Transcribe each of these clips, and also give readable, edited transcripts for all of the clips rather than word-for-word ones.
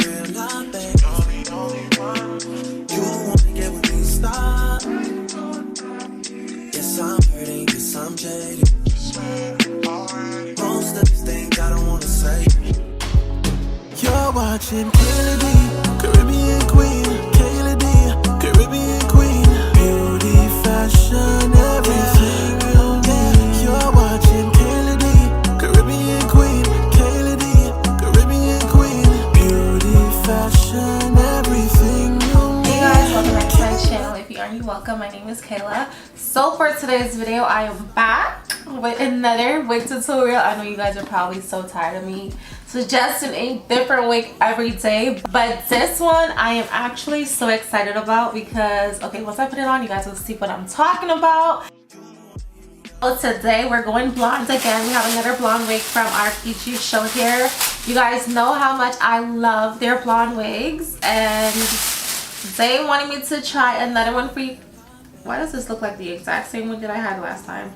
real, babe. Only one. You wanna get with me, stop. Yes, I'm hurting, yes, I'm jaded. Most of these things I don't wanna say. You're watching Kayla D, Caribbean Queen. Kayla D, Caribbean Queen. Beauty, fashion, everything you need. You're watching Kayla D, Caribbean Queen. Kayla D, Caribbean Queen. Beauty, fashion, everything you need. Hey guys, welcome back to my channel. If you are new, welcome. My name is Kayla. So for today's video, I am back with another wig tutorial. I know you guys are probably so tired of me suggesting a different wig every day, but this one I am actually so excited about because, okay, once I put it on, you guys will see what I'm talking about. So today we're going blonde again. We have another blonde wig from Rpgshow here. You guys know how much I love their blonde wigs, and they wanted me to try another one for you. Why does this look like the exact same wig that I had last time?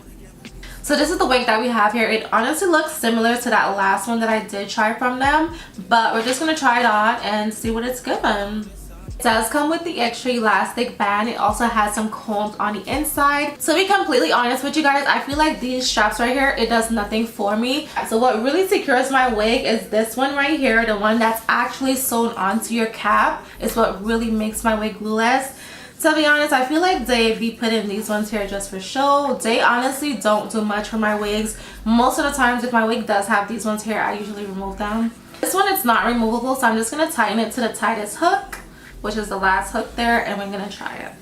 So this is the wig that we have here. It honestly looks similar to that last one that I did try from them, but we're just gonna try it on and see what it's given. It does come with the extra elastic band. It also has some combs on the inside. To be completely honest with you guys, I feel like these straps right here, it does nothing for me. So what really secures my wig is this one right here, the one that's actually sewn onto your cap. Is what really makes my wig glueless. To be honest, I feel like they be putting these ones here just for show. They honestly don't do much for my wigs. Most of the times if my wig does have these ones here, I usually remove them. This one, it's not removable, so I'm just going to tighten it to the tightest hook, which is the last hook there, and we're going to try it.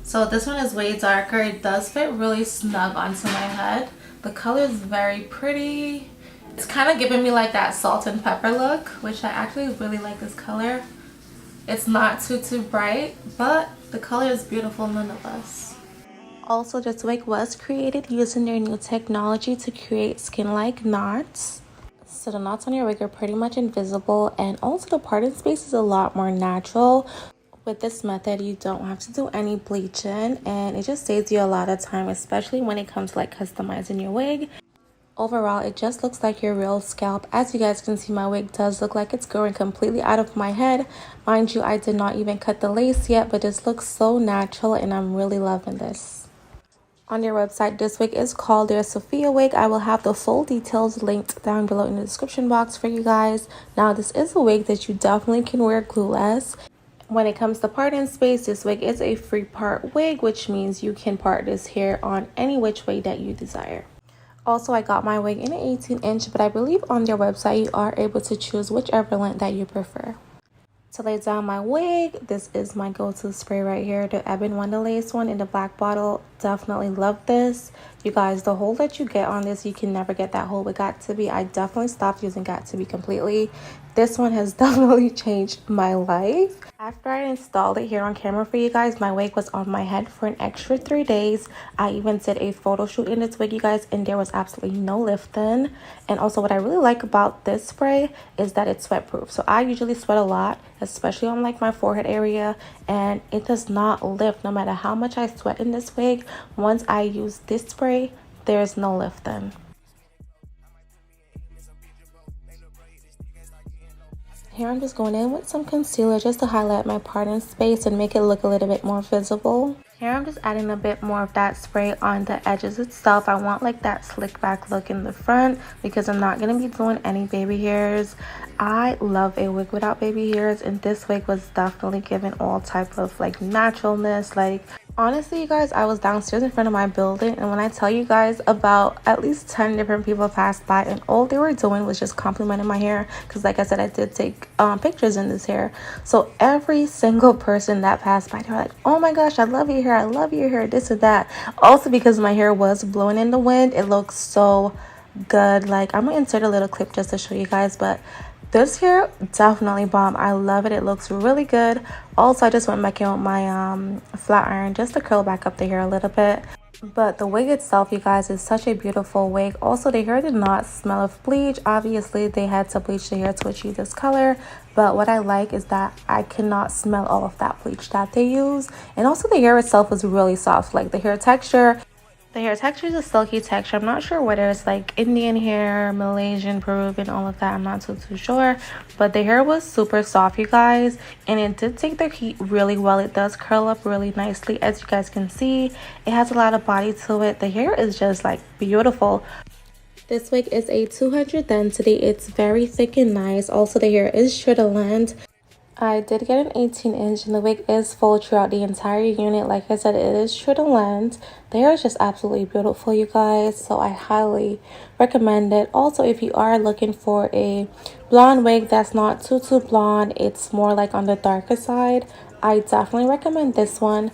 So this one is way darker. It does fit really snug onto my head. The color is very pretty. It's kind of giving me like that salt and pepper look, which I actually really like this color. It's not too bright, but the color is beautiful nonetheless. Also, this wig was created using their new technology to create skin-like knots. So the knots on your wig are pretty much invisible, and also the parting space is a lot more natural. With this method, you don't have to do any bleaching, and it just saves you a lot of time, especially when it comes to like customizing your wig. Overall, it just looks like your real scalp. As you guys can see, my wig does look like it's growing completely out of my head. Mind you, I did not even cut the lace yet, but this looks so natural and I'm really loving this. On their website, this wig is called their Sophia wig. I will have the full details linked down below in the description box for you guys. Now, this is a wig that you definitely can wear glueless. When it comes to parting space, this wig is a free part wig, which means you can part this hair on any which way that you desire. Also, I got my wig in an 18-inch, but I believe on their website you are able to choose whichever length that you prefer. To lay down my wig, this is my go-to spray right here, the Ebon Wonder Lace one in the black bottle. Definitely love this. You guys, the hole that you get on this, you can never get that hole with Got2b. I definitely stopped using Got2b completely. This one has definitely changed my life. After I installed it here on camera for you guys, my wig was on my head for an extra 3 days. I even did a photo shoot in this wig, you guys, and there was absolutely no lifting. And also what I really like about this spray is that it's sweat proof. So I usually sweat a lot, especially on like my forehead area, and it does not lift no matter how much I sweat in this wig. Once I use this spray, there's no lifting. Here I'm just going in with some concealer just to highlight my parting space and make it look a little bit more visible. Here I'm just adding a bit more of that spray on the edges itself. I want like that slick back look in the front because I'm not going to be doing any baby hairs. I love a wig without baby hairs, and this wig was definitely given all type of like naturalness. Like honestly, you guys, I was downstairs in front of my building, and when I tell you guys, about at least 10 different people passed by, and all they were doing was just complimenting my hair, because like I said, I did take pictures in this hair. So every single person that passed by, they were like, oh my gosh, I love your hair, I love your hair, this and that. Also, because my hair was blowing in the wind, it looks so good. Like, I'm gonna insert a little clip just to show you guys, but this hair definitely bomb. I love it. It looks really good. Also, I just went back in with my flat iron just to curl back up the hair a little bit. But the wig itself, you guys, is such a beautiful wig. Also, the hair did not smell of bleach. Obviously, they had to bleach the hair to achieve this color. But what I like is that I cannot smell all of that bleach that they use. And also, the hair itself was really soft. Like, the hair texture, The hair texture is a silky texture. I'm not sure whether it's like Indian hair, Malaysian, Peruvian, all of that. I'm not too sure. But the hair was super soft, you guys. And it did take the heat really well. It does curl up really nicely. As you guys can see, it has a lot of body to it. The hair is just like beautiful. This wig is a 200 density. It's very thick and nice. Also, the hair is sure to length. I did get an 18-inch and the wig is full throughout the entire unit. Like I said, it is true to length. The hair is just absolutely beautiful, you guys. So I highly recommend it. Also, if you are looking for a blonde wig that's not too blonde, it's more like on the darker side, I definitely recommend this one.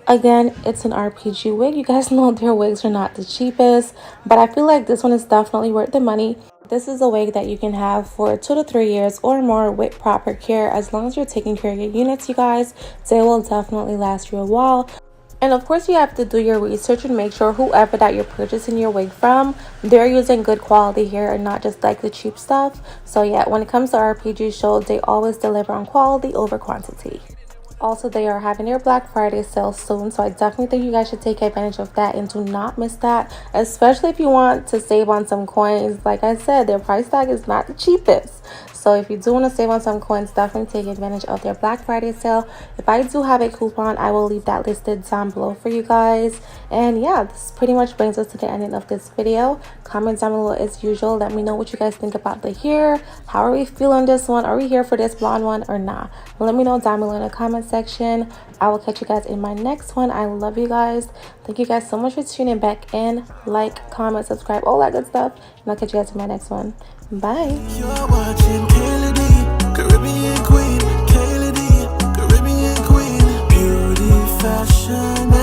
Again, it's an RPG wig. You guys know their wigs are not the cheapest, but I feel like this one is definitely worth the money. This is a wig that you can have for 2 to 3 years or more with proper care. As long as you're taking care of your units, you guys, they will definitely last you a while. And of course, you have to do your research and make sure whoever that you're purchasing your wig from, they're using good quality hair and not just like the cheap stuff. So yeah, when it comes to Rpgshow, they always deliver on quality over quantity. Also, they are having their Black Friday sale soon, so I definitely think you guys should take advantage of that and do not miss that, especially if you want to save on some coins. Like I said, their price tag is not the cheapest. So if you do want to save on some coins, definitely take advantage of their Black Friday sale. If I do have a coupon, I will leave that listed down below for you guys. And yeah, this pretty much brings us to the ending of this video. Comment down below as usual. Let me know what you guys think about the hair. How are we feeling this one? Are we here for this blonde one or not? Let me know down below in the comment section. I will catch you guys in my next one. I love you guys. Thank you guys so much for tuning back in. Like, comment, subscribe, all that good stuff. And I'll catch you guys in my next one. Bye. You're watching Caribbean Queen, Caribbean Queen, beauty, fashion.